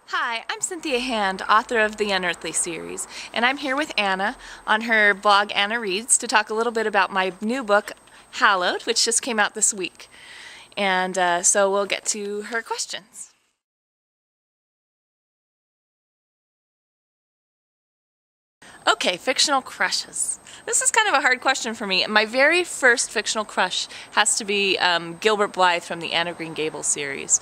Hi, I'm Cynthia Hand, author of the Unearthly series, and I'm here with Anna on her blog AnnaReads to talk a little bit about my new book, Hallowed, which just came out this week. And so we'll get to her questions. Okay, fictional crushes. This is kind of a hard question for me. My very first fictional crush has to be Gilbert Blythe from the Anne of Green Gables series.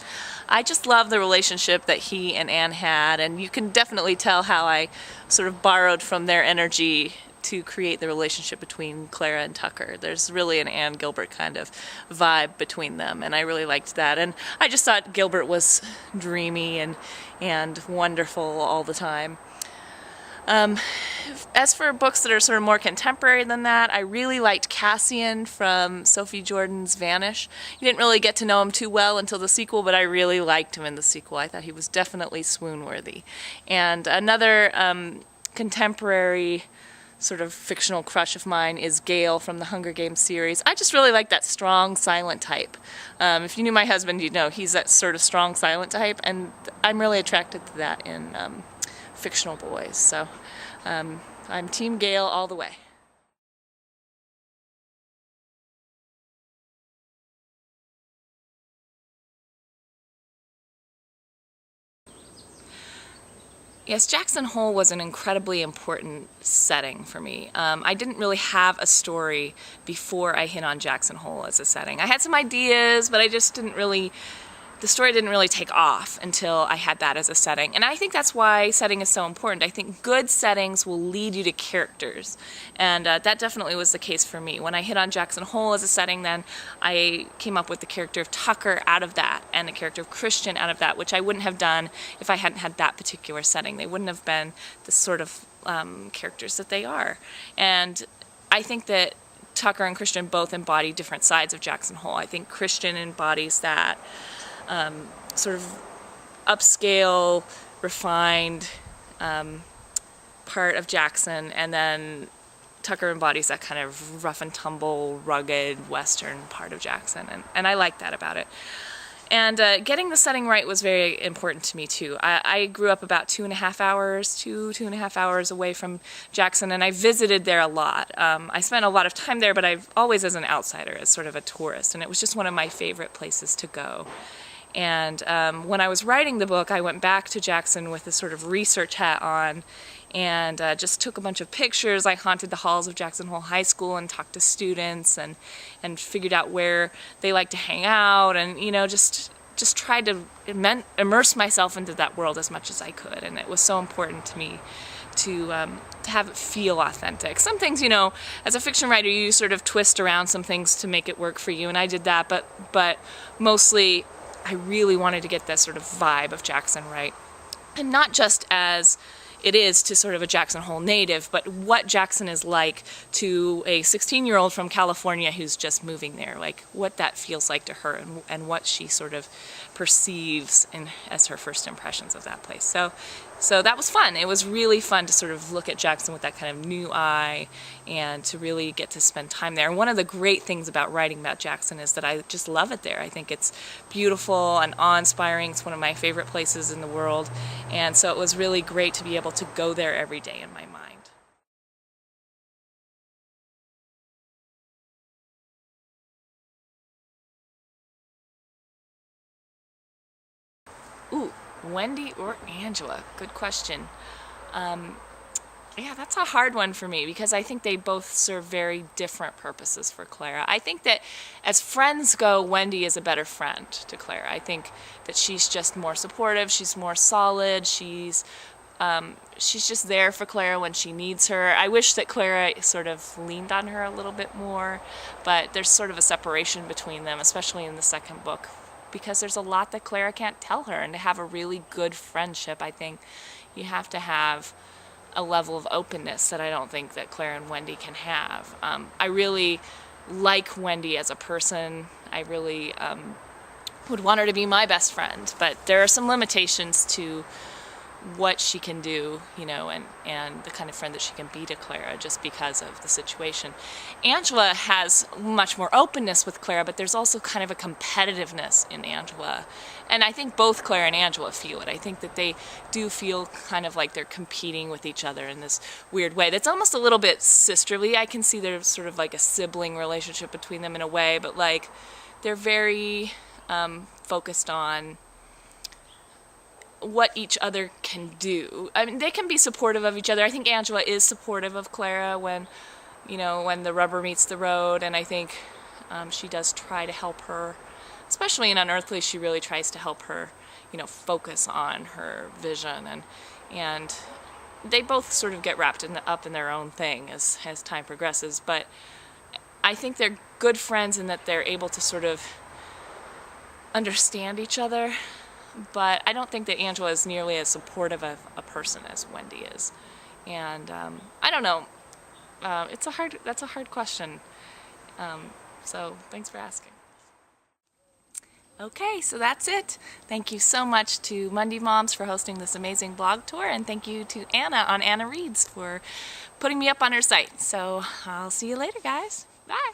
I just love the relationship that he and Anne had, and you can definitely tell how I sort of borrowed from their energy to create the relationship between Clara and Tucker. There's really an Anne Gilbert kind of vibe between them, and I really liked that. And I just thought Gilbert was dreamy and wonderful all the time. As for books that are sort of more contemporary than that, I really liked Cassian from Sophie Jordan's Vanish. You didn't really get to know him too well until the sequel, but I really liked him in the sequel. I thought he was definitely swoon-worthy. And another contemporary sort of fictional crush of mine is Gale from the Hunger Games series. I just really like that strong, silent type. If you knew my husband, you'd know he's that sort of strong, silent type, and I'm really attracted to that in fictional boys. So I'm Team Gale all the way. Yes, Jackson Hole was an incredibly important setting for me. I didn't really have a story before I hit on Jackson Hole as a setting. I had some ideas, but the story didn't really take off until I had that as a setting. And I think that's why setting is so important. I think good settings will lead you to characters. And that definitely was the case for me. When I hit on Jackson Hole as a setting, then I came up with the character of Tucker out of that and the character of Christian out of that, which I wouldn't have done if I hadn't had that particular setting. They wouldn't have been the sort of characters that they are. And I think that Tucker and Christian both embody different sides of Jackson Hole. I think Christian embodies that sort of upscale, refined part of Jackson, and then Tucker embodies that kind of rough and tumble, rugged Western part of Jackson, and I like that about it. And getting the setting right was very important to me too. I grew up about 2.5 hours away from Jackson, and I visited there a lot. I spent a lot of time there, but I've always as an outsider, as sort of a tourist, and it was just one of my favorite places to go. And when I was writing the book, I went back to Jackson with a sort of research hat on and just took a bunch of pictures. I haunted the halls of Jackson Hole High School and talked to students and figured out where they like to hang out and, just tried to immerse myself into that world as much as I could. And it was so important to me to have it feel authentic. Some things, as a fiction writer, you sort of twist around some things to make it work for you, and I did that, but mostly I really wanted to get that sort of vibe of Jackson right. And not just as it is to sort of a Jackson Hole native, but what Jackson is like to a 16-year-old from California who's just moving there, like what that feels like to her and what she sort of perceives as her first impressions of that place. So that was fun. It was really fun to sort of look at Jackson with that kind of new eye and to really get to spend time there. And one of the great things about writing about Jackson is that I just love it there. I think it's beautiful and awe-inspiring. It's one of my favorite places in the world. And so it was really great to be able to go there every day in my mind. Ooh, Wendy or Angela? Good question. Yeah, that's a hard one for me because I think they both serve very different purposes for Clara. I think that as friends go, Wendy is a better friend to Clara. I think that she's just more supportive, she's more solid, she's just there for Clara when she needs her. I wish that Clara sort of leaned on her a little bit more, but there's sort of a separation between them, especially in the second book, because there's a lot that Clara can't tell her, and to have a really good friendship, I think you have to have a level of openness that I don't think that Clara and Wendy can have. I really like Wendy as a person. I really would want her to be my best friend, but there are some limitations to what she can do, you know, and the kind of friend that she can be to Clara just because of the situation. Angela has much more openness with Clara, but there's also kind of a competitiveness in Angela. And I think both Clara and Angela feel it. I think that they do feel kind of like they're competing with each other in this weird way. That's almost a little bit sisterly. I can see there's sort of like a sibling relationship between them in a way, but like they're very focused on what each other can do. I mean, they can be supportive of each other. I think Angela is supportive of Clara when, you know, when the rubber meets the road, and I think she does try to help her, especially in Unearthly. She really tries to help her, you know, focus on her vision, and they both sort of get wrapped up in their own thing as time progresses. But I think they're good friends in that they're able to sort of understand each other. But I don't think that Angela is nearly as supportive of a person as Wendy is. And I don't know. That's a hard question. So thanks for asking. Okay, so that's it. Thank you so much to Mundie Moms for hosting this amazing blog tour, and thank you to Anna on AnnaReads for putting me up on her site. So I'll see you later, guys. Bye.